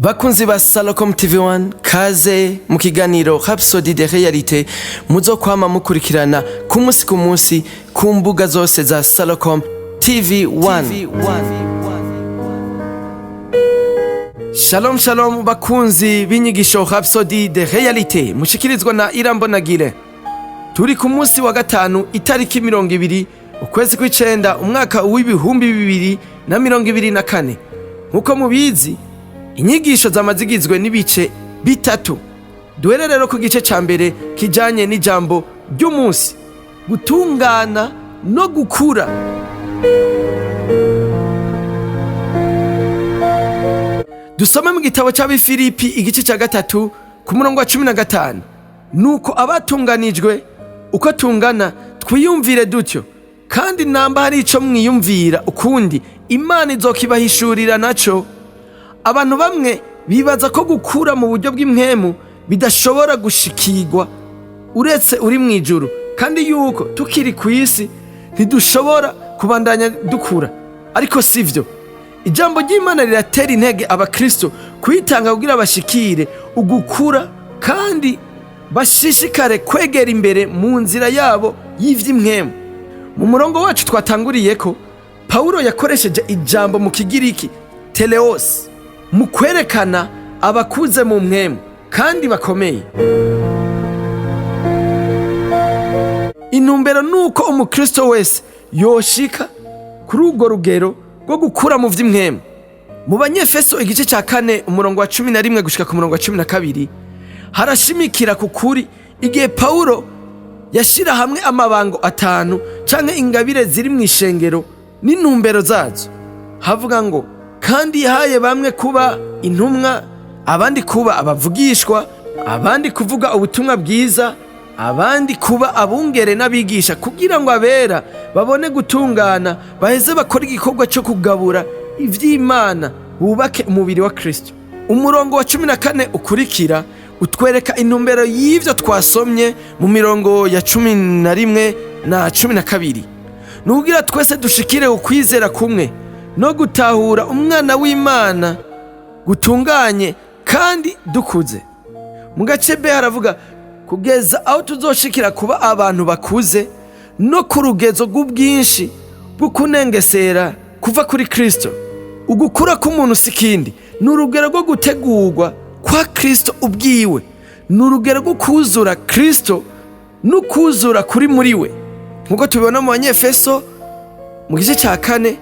Bakunzi ba Salocom TV1 kaze mu kiganiro Rhapsodie de realites muzokwama mukurikirana ku munsi ku mbuga zose za Salocom TV1. Shalom shalom bakunzi b'inyigisho Rhapsodie de realites mushikirizwa na Irambonagire. Turi ku munsi wa gatanu itariki 20 ukwezi kw'icenda umwaka w'ibihumbi 2024. Nkuko mubizi inyigisho zamazigizwe n'ibice bitatu. Duhere rero ku gice ca mbere kijanye n'ijambo ry'umunsi, gutungana no gukura. Dusome mu gitabo c'Abifilipi igice ca gatatu ku murongo wa 15. Nuko abatunganijwe uko tungana twiyumvire dutyo, kandi namba hari ico mwiyumvira ukundi Imana izokibahishurira naco. Abantu bamwe bibaza ko gukura mu buryo bw'impwemu bidashobora gushikirwa uretse uri mu ijuru, kandi yuko tukiri ku isi ntidushobora kubandanya dukura. Ariko sivyo. Ijambo ry'Imana riratera intege abakristo kwitanga kugira bashikire ugukura kandi bashishikare kwegera imbere mu nzira yabo y'ivy'impwemu. Mu murongo wacu twatanguriyeko, Paulo yakoresheje ijambo mu Kigiriki teleos mu kwerekana abakuze mu mpwemu kandi bakomeye. Intumbero nuko umukristo wese yoshika kuri urwo rugero rwo gukura mu vy'impwemu. Mu Banyefeso igice ca 4 umurongo wa 11 gushika ku murongo wa 12 harashimikira ku kuri igihe Paulo yashira hamwe amabango 5 canke ingabire ziri mu ishengero n'intumbero zazo. Havuga ngo kandi yahaye bamwe kuba intumwa, abandi kuba abavugishwa, abandi kuvuga ubutumwa bwiza, abandi kuba abungere n'abigisha, kugira ngo abera babone gutungana baheze bakora igikorwa cyo kugabura ivy'Imana, bubake umubiri wa Kristo. Umurongo wa 14 ukurikira utwereka intumbero y'ivyo twasomye mu mirongo ya 11 na 12. Nugira twese dushikire ukwizera kumwe no gutahura umwana w'Imana gutunganye kandi dukuze. Mu gace B haravuga kugeza aho tuzoshikira kuba abantu bakuze no ku rugezo rw'ubwinshi bwo kunengesera kuva kuri Kristo. Ugukura k'umuntu sikindi ni urugero rwo gutegurwa kwa Kristo ubwiwe, ni urugero rwo kuzura Kristo no kuzura kuri muri we, nkuko tubibona mu Banyefeso mu gice ca 4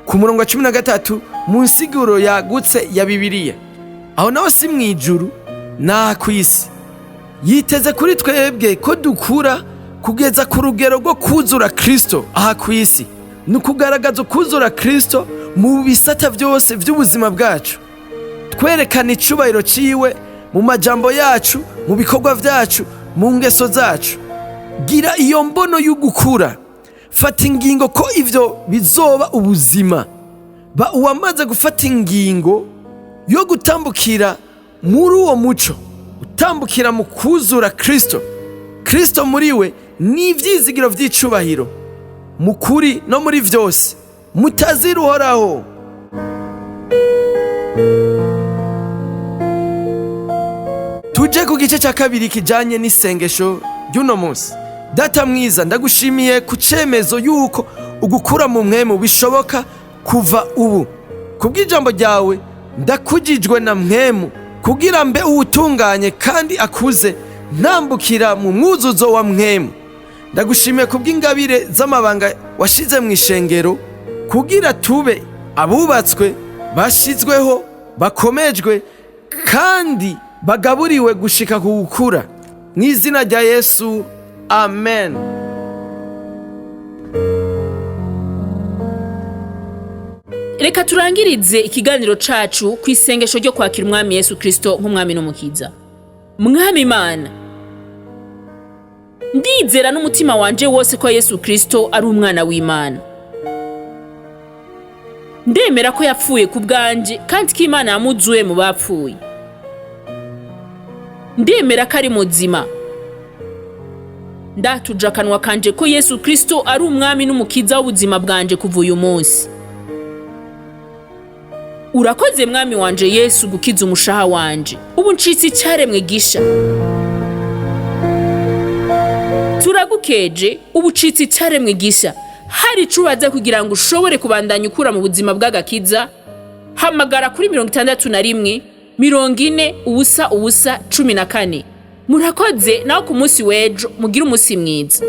ku murongo wa 13 mu nsiguro yagutse ya Bibiliya. Aho naho si mwijuru na kwisi. Yiteze kuri twebwe ko dukura kugeza ku rugero rwo kuzura Kristo aha kwisi, ni kugaragaza kuzura Kristo mu bisata byose by'ubuzima bwacu, twerekana icubahiro ciwe mu majambo yacu, mu bikorwa vyacu, mu ngeso zacu. Gira iyo mbono y'ugukura, fata ingingo ko ivyo bizoba ubuzima. Ba uwamaze gufata ingingo yo gutambukira muri uwo muco, utambukira mu kuzura Kristo. Kristo muri we ni ivyizigiro vy'icubahiro, mu kuri no muri vyose, mutazira uhoraho. Tuje ku gice ca kabiri kijanye n'isengesho ry'uno munsi. Data mwiza, ndagushimiye ku cemezo yuko ugukura mu mpwemu bishoboka kuva ubu. Kubw'ijambo ryawe ndakujijwe na mpwemu kugira mbe uwutunganye kandi akuze ntambukira mu mwuzuzo wa mpwemu. Ndagushimiye kubw'ingabire z'amabanga washize mu ishengero kugira tube abubatswe, bashizweho, bakomejwe kandi bagaburiwe gushika ku gukura. Mu izina rya Yesu, amen. Reka turangirize ikiganiro cacu ku isengesho ryo kwakira umwami Yesu Kristo nk'umwami n'umukiza. Mwami Imana, ndizera n'umutima wanje wose ko Yesu Kristo ari umwana w'Imana. Ndemera ko yapfuye ku bwanje kandi ko Imana yamuzuye mu bapfuye. Ndemera ko ari muzima. Ndatuja akanwa kanje ko Yesu Kristo ari umwami n'umukiza w'ubuzima bwanje kuva uyu munsi. urakoze mwami wanje Yesu gukiza umushaha wanje, ubu ncitse icyaremwe gisha. Turagukeje, ubu ncitse icyaremwe gisha. Hari icubaza kugira ngo ushobore kubandanya ukura mu buzima bw'agakiza, hamagara kuri 61 40 ubusa ubusa 14. Murakoze naho ku munsi w'ejo, mugira umunsi mwiza.